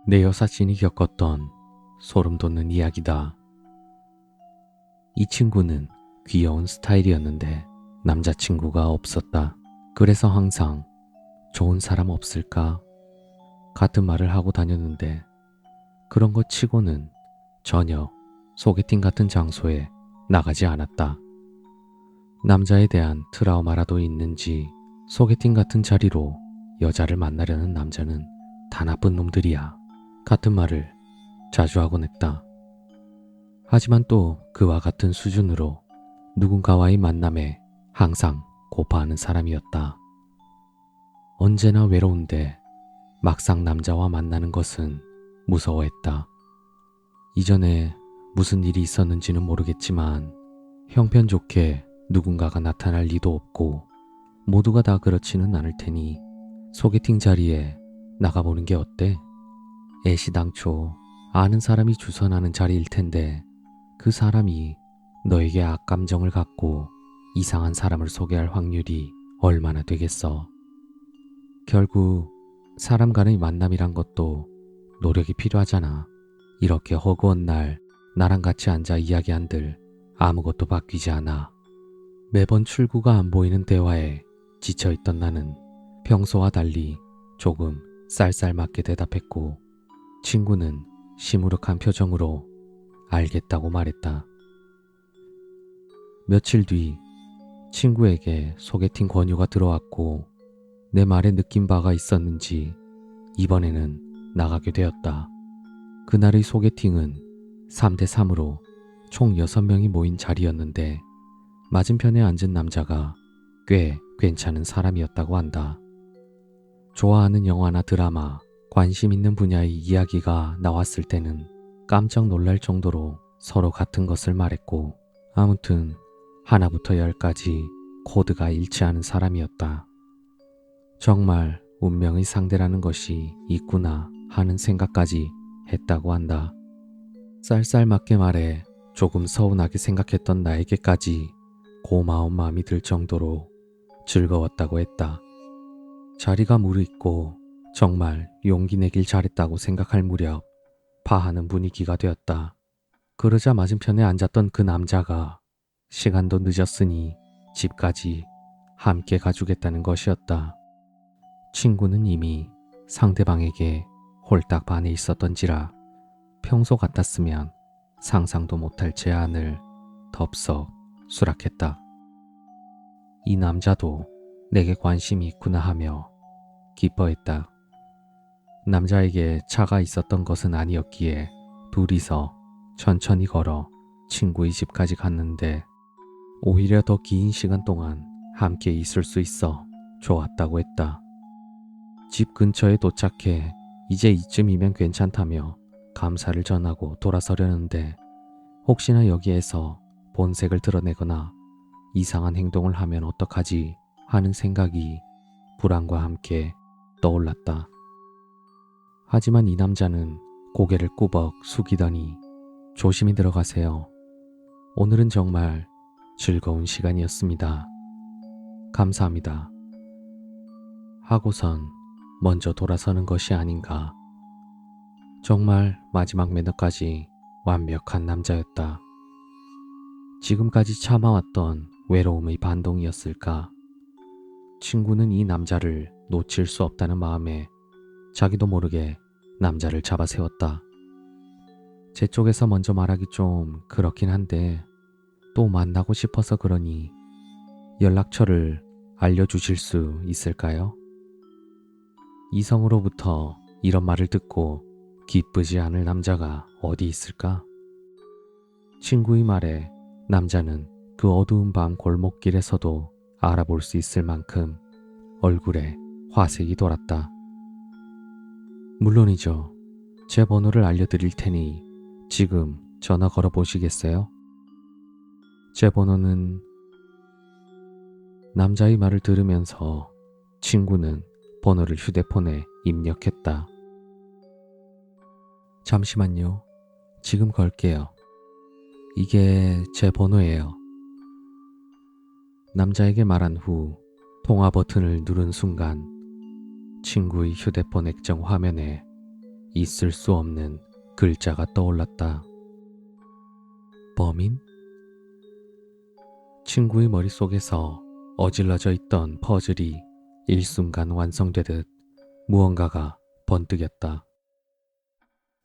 내 여사친이 겪었던 소름 돋는 이야기다. 이 친구는 귀여운 스타일이었는데 남자친구가 없었다. 그래서 항상 좋은 사람 없을까? 같은 말을 하고 다녔는데 그런 것 치고는 전혀 소개팅 같은 장소에 나가지 않았다. 남자에 대한 트라우마라도 있는지 소개팅 같은 자리로 여자를 만나려는 남자는 다 나쁜 놈들이야. 같은 말을 자주 하곤 했다. 하지만 또 그와 같은 수준으로 누군가와의 만남에 항상 고파하는 사람이었다. 언제나 외로운데 막상 남자와 만나는 것은 무서워했다. 이전에 무슨 일이 있었는지는 모르겠지만 형편 좋게 누군가가 나타날 리도 없고 모두가 다 그렇지는 않을 테니 소개팅 자리에 나가보는 게 어때? 애시당초 아는 사람이 주선하는 자리일 텐데 그 사람이 너에게 악감정을 갖고 이상한 사람을 소개할 확률이 얼마나 되겠어. 결국 사람 간의 만남이란 것도 노력이 필요하잖아. 이렇게 허구한 날 나랑 같이 앉아 이야기한들 아무것도 바뀌지 않아. 매번 출구가 안 보이는 대화에 지쳐있던 나는 평소와 달리 조금 쌀쌀맞게 대답했고 친구는 시무룩한 표정으로 알겠다고 말했다. 며칠 뒤 친구에게 소개팅 권유가 들어왔고 내 말에 느낀 바가 있었는지 이번에는 나가게 되었다. 그날의 소개팅은 3대3으로 총 6명이 모인 자리였는데 맞은편에 앉은 남자가 꽤 괜찮은 사람이었다고 한다. 좋아하는 영화나 드라마, 관심 있는 분야의 이야기가 나왔을 때는 깜짝 놀랄 정도로 서로 같은 것을 말했고 아무튼 하나부터 열까지 코드가 일치하는 사람이었다. 정말 운명의 상대라는 것이 있구나 하는 생각까지 했다고 한다. 쌀쌀맞게 말해 조금 서운하게 생각했던 나에게까지 고마운 마음이 들 정도로 즐거웠다고 했다. 자리가 무르익고 정말 용기 내길 잘했다고 생각할 무렵 파하는 분위기가 되었다. 그러자 맞은편에 앉았던 그 남자가 시간도 늦었으니 집까지 함께 가주겠다는 것이었다. 친구는 이미 상대방에게 홀딱 반해 있었던지라 평소 같았으면 상상도 못할 제안을 덥석 수락했다. 이 남자도 내게 관심이 있구나 하며 기뻐했다. 남자에게 차가 있었던 것은 아니었기에 둘이서 천천히 걸어 친구의 집까지 갔는데 오히려 더 긴 시간 동안 함께 있을 수 있어 좋았다고 했다. 집 근처에 도착해 이제 이쯤이면 괜찮다며 감사를 전하고 돌아서려는데 혹시나 여기에서 본색을 드러내거나 이상한 행동을 하면 어떡하지 하는 생각이 불안과 함께 떠올랐다. 하지만 이 남자는 고개를 꾸벅 숙이더니 조심히 들어가세요. 오늘은 정말 즐거운 시간이었습니다. 감사합니다. 하고선 먼저 돌아서는 것이 아닌가. 정말 마지막 매너까지 완벽한 남자였다. 지금까지 참아왔던 외로움의 반동이었을까. 친구는 이 남자를 놓칠 수 없다는 마음에 자기도 모르게 남자를 잡아 세웠다. 제 쪽에서 먼저 말하기 좀 그렇긴 한데 또 만나고 싶어서 그러니 연락처를 알려주실 수 있을까요? 이성으로부터 이런 말을 듣고 기쁘지 않을 남자가 어디 있을까? 친구의 말에 남자는 그 어두운 밤 골목길에서도 알아볼 수 있을 만큼 얼굴에 화색이 돌았다. 물론이죠. 제 번호를 알려드릴 테니 지금 전화 걸어 보시겠어요? 제 번호는... 남자의 말을 들으면서 친구는 번호를 휴대폰에 입력했다. 잠시만요. 지금 걸게요. 이게 제 번호예요. 남자에게 말한 후 통화 버튼을 누른 순간 친구의 휴대폰 액정 화면에 있을 수 없는 글자가 떠올랐다. 범인? 친구의 머릿속에서 어질러져 있던 퍼즐이 일순간 완성되듯 무언가가 번뜩였다.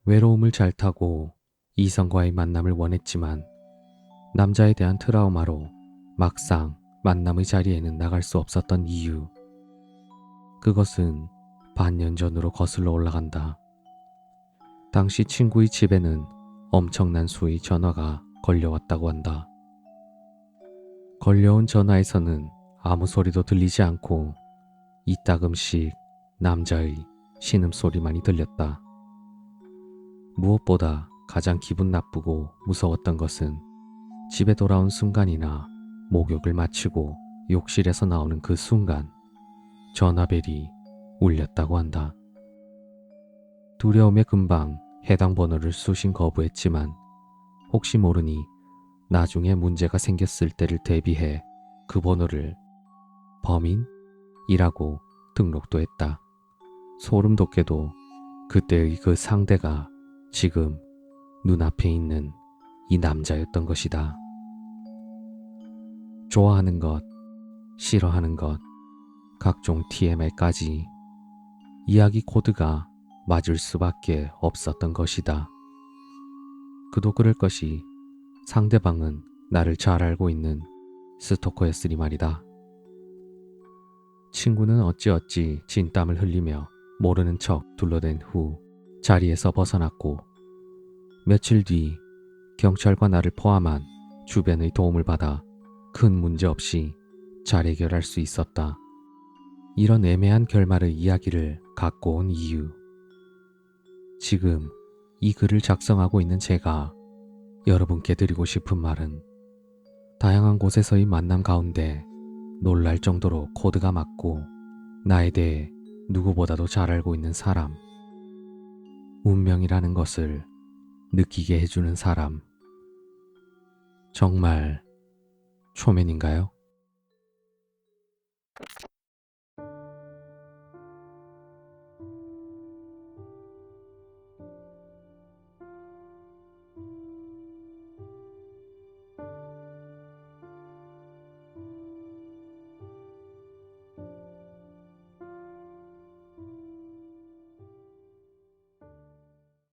외로움을 잘 타고 이성과의 만남을 원했지만 남자에 대한 트라우마로 막상 만남의 자리에는 나갈 수 없었던 이유. 그것은 반년 전으로 거슬러 올라간다. 당시 친구의 집에는 엄청난 수의 전화가 걸려왔다고 한다. 걸려온 전화에서는 아무 소리도 들리지 않고 이따금씩 남자의 신음소리만이 들렸다. 무엇보다 가장 기분 나쁘고 무서웠던 것은 집에 돌아온 순간이나 목욕을 마치고 욕실에서 나오는 그 순간 전화벨이 울렸다고 한다. 두려움에 금방 해당 번호를 수신 거부했지만 혹시 모르니 나중에 문제가 생겼을 때를 대비해 그 번호를 범인이라고 등록도 했다. 소름 돋게도 그때의 그 상대가 지금 눈앞에 있는 이 남자였던 것이다. 좋아하는 것, 싫어하는 것, 각종 TMI까지 이야기 코드가 맞을 수밖에 없었던 것이다. 그도 그럴 것이 상대방은 나를 잘 알고 있는 스토커였으니 말이다. 친구는 어찌어찌 진땀을 흘리며 모르는 척 둘러댄 후 자리에서 벗어났고 며칠 뒤 경찰과 나를 포함한 주변의 도움을 받아 큰 문제 없이 잘 해결할 수 있었다. 이런 애매한 결말의 이야기를 갖고 온 이유. 지금 이 글을 작성하고 있는 제가 여러분께 드리고 싶은 말은 다양한 곳에서의 만남 가운데 놀랄 정도로 코드가 맞고 나에 대해 누구보다도 잘 알고 있는 사람. 운명이라는 것을 느끼게 해주는 사람. 정말 초면인가요?